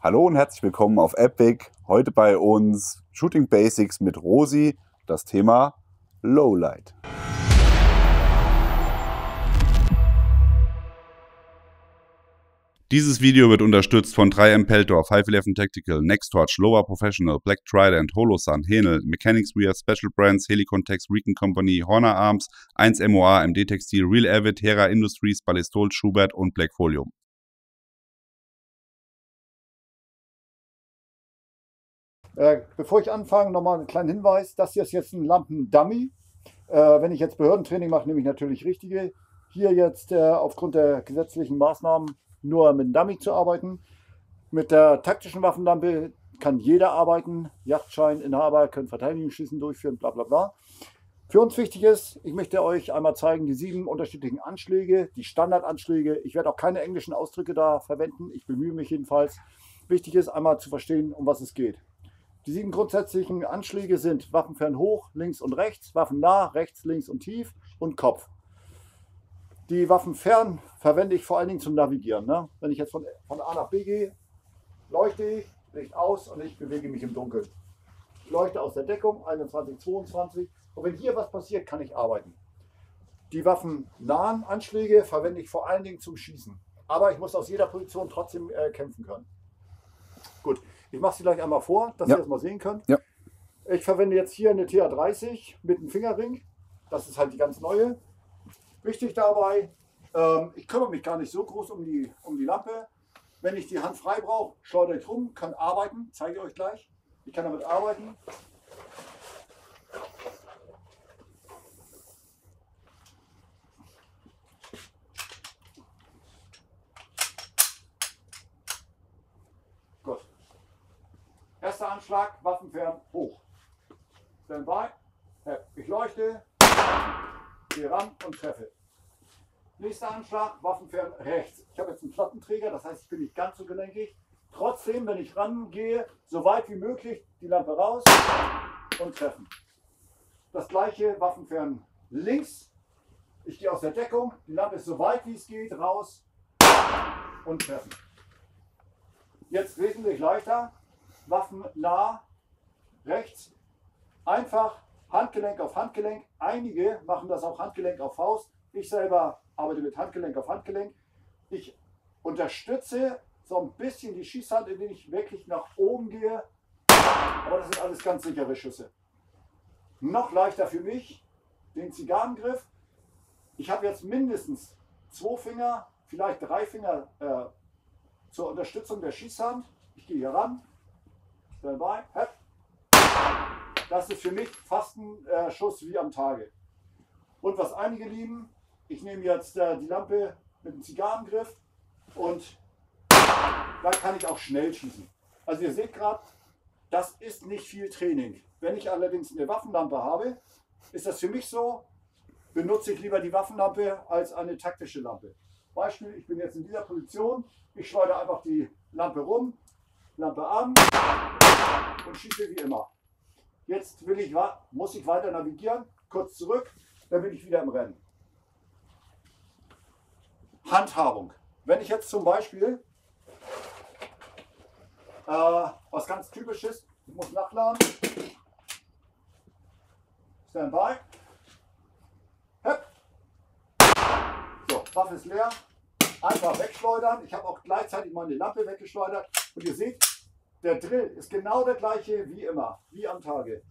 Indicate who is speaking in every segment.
Speaker 1: Hallo und herzlich willkommen auf Epic. Heute bei uns Shooting Basics mit Rosi, das Thema Lowlight. Dieses Video wird unterstützt von 3M Peltor, 511 Tactical, Nextorch, Lower Professional, Black Trident, Holosun, Henel, Mechanics Wear, Special Brands, Helicon-Tex, Recon Company, Horner Arms, 1 MOA, MD Textil, Real Avid, Hera Industries, Ballistol, Schubert und Blackfolium.
Speaker 2: Bevor ich anfange, nochmal einen kleinen Hinweis. Das hier ist jetzt ein Lampen-Dummy. Wenn ich jetzt Behördentraining mache, nehme ich natürlich richtige. Hier jetzt aufgrund der gesetzlichen Maßnahmen nur mit dem Dummy zu arbeiten. Mit der taktischen Waffenlampe kann jeder arbeiten. Yachtscheininhaber können Verteidigungsschießen durchführen, bla bla bla. Für uns wichtig ist, ich möchte euch einmal zeigen, die 7 unterschiedlichen Anschläge, die Standardanschläge. Ich werde auch keine englischen Ausdrücke da verwenden. Ich bemühe mich jedenfalls. Wichtig ist einmal zu verstehen, um was es geht. Die 7 grundsätzlichen Anschläge sind Waffenfern hoch, links und rechts, waffennah, rechts, links und tief und Kopf. Die Waffenfern verwende ich vor allen Dingen zum Navigieren. Ne? Wenn ich jetzt von A nach B gehe, leuchte ich, Licht aus und ich bewege mich im Dunkeln. Ich leuchte aus der Deckung, 21, 22 und wenn hier was passiert, kann ich arbeiten. Die waffennahen Anschläge verwende ich vor allen Dingen zum Schießen. Aber ich muss aus jeder Position trotzdem kämpfen können. Gut. Ich mache sie gleich einmal vor, dass ihr das mal sehen könnt. Ja. Ich verwende jetzt hier eine TA30 mit einem Fingerring. Das ist halt die ganz neue. Wichtig dabei, ich kümmere mich gar nicht so groß um die Lampe. Wenn ich die Hand frei brauche, schleudere ich rum, kann arbeiten. Zeige ich euch gleich. Ich kann damit arbeiten. Gut. Erster Anschlag, Waffenfern hoch. Standby. Ich leuchte, gehe ran und treffe. Nächster Anschlag, Waffenfern rechts. Ich habe jetzt einen Plattenträger, das heißt, ich bin nicht ganz so gelenkig. Trotzdem, wenn ich rangehe, so weit wie möglich die Lampe raus und treffen. Das gleiche, Waffenfern links. Ich gehe aus der Deckung, die Lampe ist so weit wie es geht, raus und treffen. Jetzt wesentlich leichter. Waffennah, rechts, einfach Handgelenk auf Handgelenk. Einige machen das auch Handgelenk auf Faust. Ich selber arbeite mit Handgelenk auf Handgelenk. Ich unterstütze so ein bisschen die Schießhand, indem ich wirklich nach oben gehe. Aber das sind alles ganz sichere Schüsse. Noch leichter für mich, den Zigarrengriff. Ich habe jetzt mindestens 2 Finger, vielleicht 3 Finger zur Unterstützung der Schießhand. Ich gehe hier ran. Dabei. Das ist für mich fast ein Schuss wie am Tage. Und was einige lieben, ich nehme jetzt die Lampe mit dem Zigarrengriff und da kann ich auch schnell schießen. Also ihr seht gerade, das ist nicht viel Training. Wenn ich allerdings eine Waffenlampe habe, ist das für mich so, benutze ich lieber die Waffenlampe als eine taktische Lampe. Beispiel, ich bin jetzt in dieser Position, ich schleudere einfach die Lampe rum, Lampe an und schieße wie immer. Jetzt muss ich weiter navigieren, kurz zurück, dann bin ich wieder im Rennen. Handhabung. Wenn ich jetzt zum Beispiel was ganz typisches, ich muss nachladen, Standby, so, Waffe ist leer, einfach wegschleudern. Ich habe auch gleichzeitig meine Lampe weggeschleudert und ihr seht, der Drill ist genau der gleiche wie immer, wie am Tage.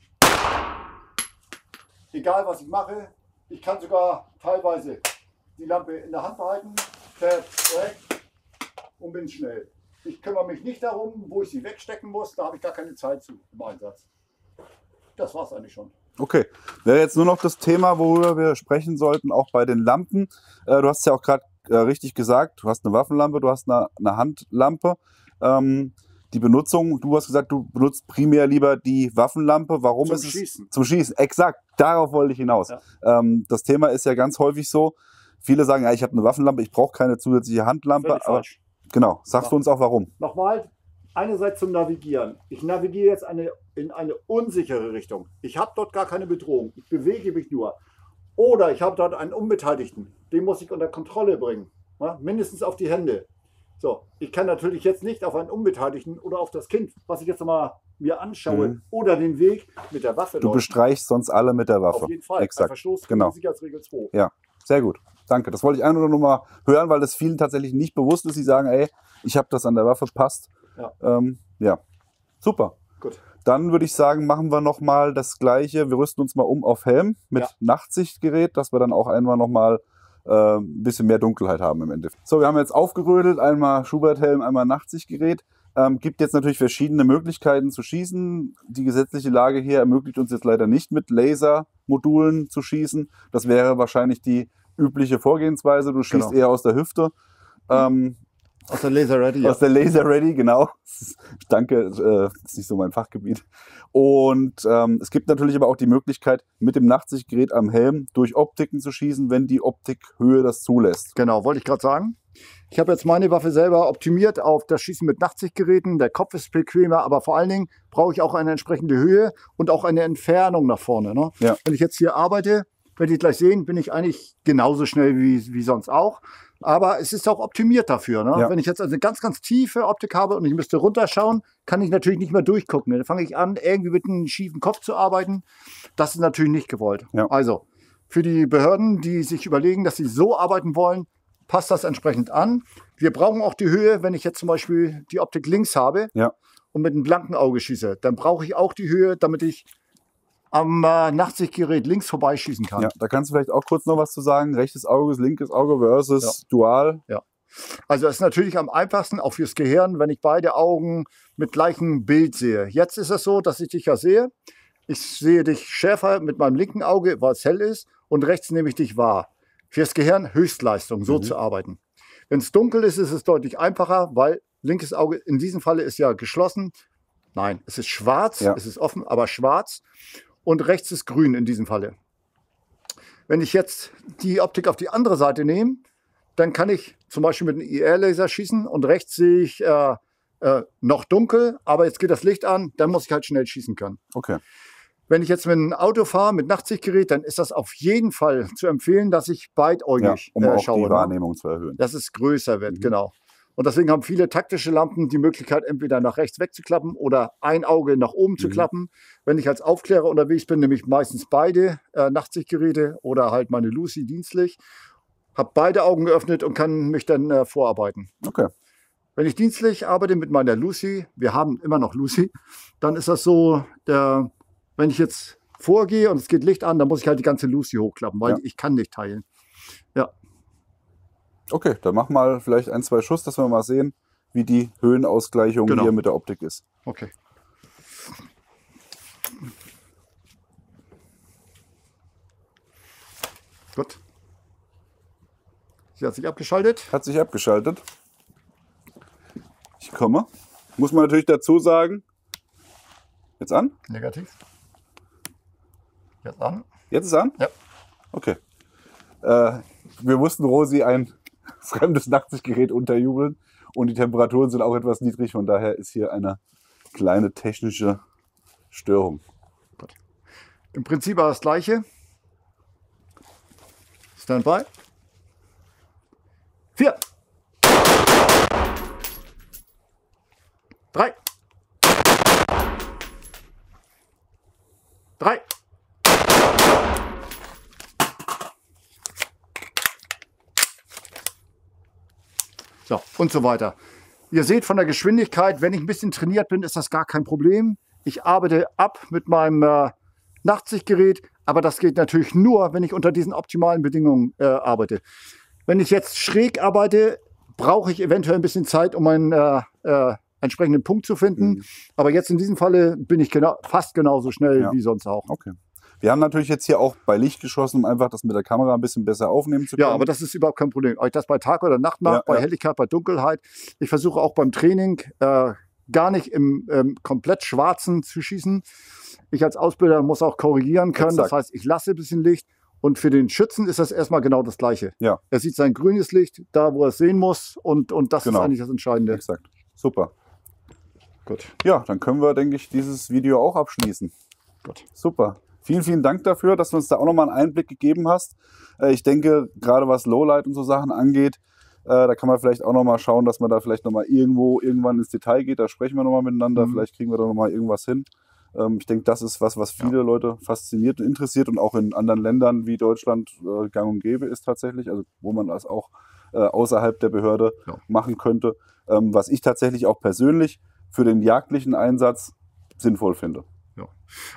Speaker 2: Egal was ich mache, ich kann sogar teilweise die Lampe in der Hand behalten, und bin schnell. Ich kümmere mich nicht darum, wo ich sie wegstecken muss, da habe ich gar keine Zeit zu im Einsatz. Das war es eigentlich schon.
Speaker 1: Okay, wäre jetzt nur noch das Thema, worüber wir sprechen sollten, auch bei den Lampen. Du hast ja auch gerade richtig gesagt, du hast eine Waffenlampe, du hast eine Handlampe. Die Benutzung, du hast gesagt, du benutzt primär lieber die Waffenlampe. Warum ist es?
Speaker 2: Schießen.
Speaker 1: Zum Schießen, exakt, darauf wollte ich hinaus. Ja. Das Thema ist ja ganz häufig so, viele sagen, ja, ich habe eine Waffenlampe, ich brauche keine zusätzliche Handlampe. Aber falsch. Genau, sagst du uns auch warum?
Speaker 2: Nochmal, einerseits zum Navigieren. Ich navigiere jetzt in eine unsichere Richtung. Ich habe dort gar keine Bedrohung, ich bewege mich nur. Oder ich habe dort einen Unbeteiligten, den muss ich unter Kontrolle bringen, ja? Mindestens auf die Hände. So, ich kann natürlich jetzt nicht auf einen Unbeteiligten oder auf das Kind, was ich jetzt nochmal mir anschaue, oder den Weg mit der Waffe.
Speaker 1: Du bestreichst sonst alle mit der Waffe.
Speaker 2: Auf jeden Fall.
Speaker 1: Exakt.
Speaker 2: Ein Verstoß
Speaker 1: Genau.
Speaker 2: gegen Sicherheitsregel 2.
Speaker 1: Ja, sehr gut. Danke. Das wollte ich einfach nur noch mal hören, weil das vielen tatsächlich nicht bewusst ist. Die sagen, ey, ich habe das an der Waffe, passt.
Speaker 2: Ja.
Speaker 1: Ja, super.
Speaker 2: Gut.
Speaker 1: Dann würde ich sagen, machen wir noch mal das Gleiche. Wir rüsten uns mal um auf Helm mit Nachtsichtgerät, dass wir dann auch einmal noch mal ein bisschen mehr Dunkelheit haben im Endeffekt. So, wir haben jetzt aufgerödelt, einmal Schubert-Helm, einmal Nachtsichtgerät. Gibt jetzt natürlich verschiedene Möglichkeiten zu schießen. Die gesetzliche Lage hier ermöglicht uns jetzt leider nicht mit Lasermodulen zu schießen. Das wäre wahrscheinlich die übliche Vorgehensweise. Du schießt eher aus der Hüfte.
Speaker 2: Aus der Laser Ready.
Speaker 1: Aus der Laser Ready, genau. Danke, das ist nicht so mein Fachgebiet. Und es gibt natürlich aber auch die Möglichkeit, mit dem Nachtsichtgerät am Helm durch Optiken zu schießen, wenn die Optikhöhe das zulässt.
Speaker 2: Genau, wollte ich gerade sagen. Ich habe jetzt meine Waffe selber optimiert auf das Schießen mit Nachtsichtgeräten. Der Kopf ist bequemer, aber vor allen Dingen brauche ich auch eine entsprechende Höhe und auch eine Entfernung nach vorne. Ne?
Speaker 1: Ja.
Speaker 2: Wenn ich jetzt hier arbeite, werdet ihr gleich sehen, bin ich eigentlich genauso schnell wie sonst auch. Aber es ist auch optimiert dafür. Ne?
Speaker 1: Ja.
Speaker 2: Wenn ich jetzt also eine ganz, ganz tiefe Optik habe und ich müsste runterschauen, kann ich natürlich nicht mehr durchgucken. Dann fange ich an, irgendwie mit einem schiefen Kopf zu arbeiten. Das ist natürlich nicht gewollt.
Speaker 1: Ja.
Speaker 2: Also für die Behörden, die sich überlegen, dass sie so arbeiten wollen, passt das entsprechend an. Wir brauchen auch die Höhe, wenn ich jetzt zum Beispiel die Optik links habe und mit einem blanken Auge schieße. Dann brauche ich auch die Höhe, damit ich am Nachtsichtgerät links vorbeischießen kann.
Speaker 1: Ja, da kannst du vielleicht auch kurz noch was zu sagen. Rechtes Auge, linkes Auge versus Dual.
Speaker 2: Ja. Also es ist natürlich am einfachsten, auch fürs Gehirn, wenn ich beide Augen mit gleichem Bild sehe. Jetzt ist es so, dass ich dich ja sehe. Ich sehe dich schärfer mit meinem linken Auge, weil es hell ist, und rechts nehme ich dich wahr. Fürs Gehirn Höchstleistung, so zu arbeiten. Wenn es dunkel ist, ist es deutlich einfacher, weil linkes Auge in diesem Falle ist ja geschlossen. Nein, es ist schwarz, es ist offen, aber schwarz. Und rechts ist grün in diesem Falle. Wenn ich jetzt die Optik auf die andere Seite nehme, dann kann ich zum Beispiel mit einem IR-Laser schießen und rechts sehe ich noch dunkel, aber jetzt geht das Licht an, dann muss ich halt schnell schießen können.
Speaker 1: Okay.
Speaker 2: Wenn ich jetzt mit einem Auto fahre, mit Nachtsichtgerät, dann ist das auf jeden Fall zu empfehlen, dass ich beidäugig
Speaker 1: um auch
Speaker 2: schaue.
Speaker 1: die Wahrnehmung zu erhöhen.
Speaker 2: Dass es größer wird, genau. Und deswegen haben viele taktische Lampen die Möglichkeit, entweder nach rechts wegzuklappen oder ein Auge nach oben zu klappen. Wenn ich als Aufklärer unterwegs bin, nehme ich meistens beide Nachtsichtgeräte oder halt meine Lucy dienstlich, habe beide Augen geöffnet und kann mich dann vorarbeiten.
Speaker 1: Okay.
Speaker 2: Wenn ich dienstlich arbeite mit meiner Lucy, wir haben immer noch Lucy, dann ist das so, wenn ich jetzt vorgehe und es geht Licht an, dann muss ich halt die ganze Lucy hochklappen, weil ich kann nicht teilen. Ja.
Speaker 1: Okay, dann mach mal vielleicht 1, 2 Schuss, dass wir mal sehen, wie die Höhenausgleichung hier mit der Optik ist.
Speaker 2: Okay. Gut. Sie hat sich abgeschaltet.
Speaker 1: Hat sich abgeschaltet. Ich komme. Muss man natürlich dazu sagen. Jetzt an?
Speaker 2: Negativ. Jetzt an.
Speaker 1: Jetzt ist an?
Speaker 2: Ja.
Speaker 1: Okay. Wir mussten Rosi ein fremdes Nachtsichtgerät unterjubeln und die Temperaturen sind auch etwas niedrig, von daher ist hier eine kleine technische Störung.
Speaker 2: Gut. Im Prinzip war das gleiche. Standby. 4. 3. 3. So, und so weiter. Ihr seht von der Geschwindigkeit, wenn ich ein bisschen trainiert bin, ist das gar kein Problem. Ich arbeite ab mit meinem Nachtsichtgerät, aber das geht natürlich nur, wenn ich unter diesen optimalen Bedingungen arbeite. Wenn ich jetzt schräg arbeite, brauche ich eventuell ein bisschen Zeit, um einen entsprechenden Punkt zu finden. Aber jetzt in diesem Falle bin ich fast genauso schnell wie sonst auch.
Speaker 1: Okay. Wir haben natürlich jetzt hier auch bei Licht geschossen, um einfach das mit der Kamera ein bisschen besser aufnehmen zu können.
Speaker 2: Ja, aber das ist überhaupt kein Problem. Ob ich das bei Tag oder Nacht mache, bei Helligkeit, bei Dunkelheit. Ich versuche auch beim Training gar nicht im komplett Schwarzen zu schießen. Ich als Ausbilder muss auch korrigieren können.
Speaker 1: Exakt.
Speaker 2: Das heißt, ich lasse ein bisschen Licht. Und für den Schützen ist das erstmal genau das Gleiche.
Speaker 1: Ja.
Speaker 2: Er sieht sein grünes Licht da, wo er es sehen muss. Und das ist eigentlich das Entscheidende.
Speaker 1: Exakt. Super.
Speaker 2: Gut.
Speaker 1: Ja, dann können wir, denke ich, dieses Video auch abschließen.
Speaker 2: Gut.
Speaker 1: Super. Vielen, vielen Dank dafür, dass du uns da auch nochmal einen Einblick gegeben hast. Ich denke, gerade was Lowlight und so Sachen angeht, Da kann man vielleicht auch nochmal schauen, dass man da vielleicht nochmal irgendwann ins Detail geht. Da sprechen wir nochmal miteinander. Vielleicht kriegen wir da nochmal irgendwas hin. Ich denke, das ist was viele Leute fasziniert und interessiert und auch in anderen Ländern wie Deutschland gang und gäbe ist tatsächlich. Also wo man das auch außerhalb der Behörde machen könnte. Was ich tatsächlich auch persönlich für den jagdlichen Einsatz sinnvoll finde.
Speaker 2: Ja.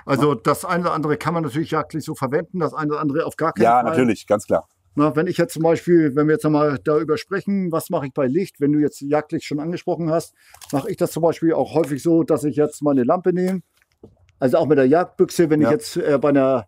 Speaker 2: Also das eine oder andere kann man natürlich jagdlich so verwenden, das eine oder andere auf gar keinen Fall.
Speaker 1: Ja, natürlich, ganz klar.
Speaker 2: Na, wenn ich jetzt zum Beispiel, wenn wir jetzt nochmal darüber sprechen, was mache ich bei Licht, wenn du jetzt Jagdlicht schon angesprochen hast, mache ich das zum Beispiel auch häufig so, dass ich jetzt meine Lampe nehme, also auch mit der Jagdbüchse, wenn ich jetzt bei einer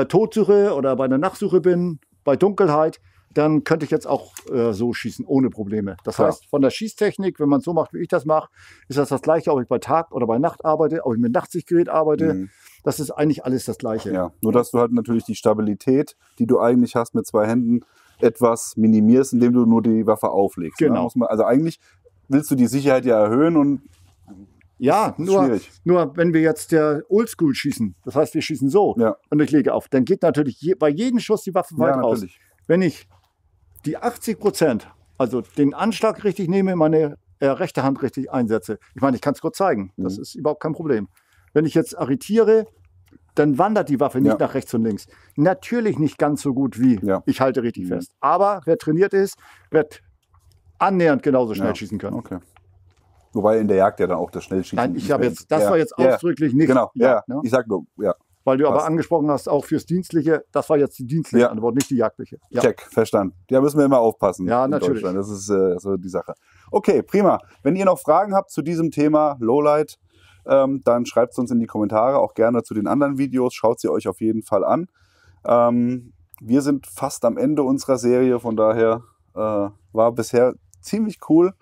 Speaker 2: Totsuche oder bei einer Nachtsuche bin, bei Dunkelheit, dann könnte ich jetzt auch so schießen, ohne Probleme. Das heißt, von der Schießtechnik, wenn man es so macht, wie ich das mache, ist das Gleiche, ob ich bei Tag oder bei Nacht arbeite, ob ich mit Nachtsichtgerät arbeite. Das ist eigentlich alles das Gleiche.
Speaker 1: Ja, nur dass du halt natürlich die Stabilität, die du eigentlich hast mit 2 Händen, etwas minimierst, indem du nur die Waffe auflegst.
Speaker 2: Genau.
Speaker 1: Ne? Also eigentlich willst du die Sicherheit ja erhöhen und
Speaker 2: ja, nur wenn wir jetzt der Oldschool schießen, das heißt, wir schießen so und ich lege auf, dann geht natürlich bei jedem Schuss die Waffe weit raus. Wenn ich die 80%, also den Anschlag richtig nehme, meine rechte Hand richtig einsetze. Ich meine, ich kann es kurz zeigen. Das ist überhaupt kein Problem. Wenn ich jetzt arretiere, dann wandert die Waffe nicht nach rechts und links. Natürlich nicht ganz so gut wie ich halte richtig fest. Aber wer trainiert ist, wird annähernd genauso schnell schießen können.
Speaker 1: Okay. Wobei in der Jagd ja dann auch das Schnellschießen.
Speaker 2: Nein, ich habe jetzt, das war jetzt ausdrücklich nicht.
Speaker 1: Genau,
Speaker 2: Jagd, ne?
Speaker 1: Ich sag nur,
Speaker 2: Weil du aber angesprochen hast, auch fürs Dienstliche, das war jetzt die dienstliche Antwort, nicht die jagdliche. Ja.
Speaker 1: Check, verstanden. Ja, müssen wir immer aufpassen.
Speaker 2: Ja, natürlich.
Speaker 1: Das ist so die Sache. Okay, prima. Wenn ihr noch Fragen habt zu diesem Thema Lowlight, dann schreibt es uns in die Kommentare, auch gerne zu den anderen Videos. Schaut sie euch auf jeden Fall an. Wir sind fast am Ende unserer Serie, von daher war bisher ziemlich cool.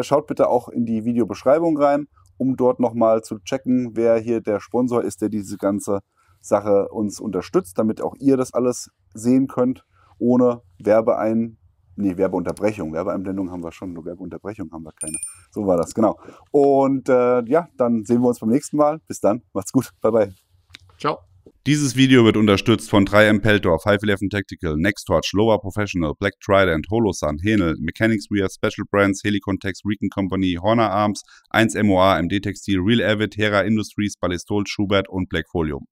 Speaker 1: Schaut bitte auch in die Videobeschreibung rein, um dort nochmal zu checken, wer hier der Sponsor ist, der diese ganze Sache uns unterstützt, damit auch ihr das alles sehen könnt, ohne Werbeunterbrechung. Werbeeinblendung haben wir schon, nur Werbeunterbrechung haben wir keine. So war das, genau. Und dann sehen wir uns beim nächsten Mal. Bis dann, macht's gut, bye bye.
Speaker 2: Ciao.
Speaker 3: Dieses Video wird unterstützt von 3M Peltor, 511 Tactical, Nextorch, Lower Professional, Black Trident, Holosun, Henel, Mechanics Wear, Special Brands, Helicontex, Recon Company, Horner Arms, 1 MOA, MD Textil, Real Avid, Hera Industries, Ballistol, Schubert und Black Folium.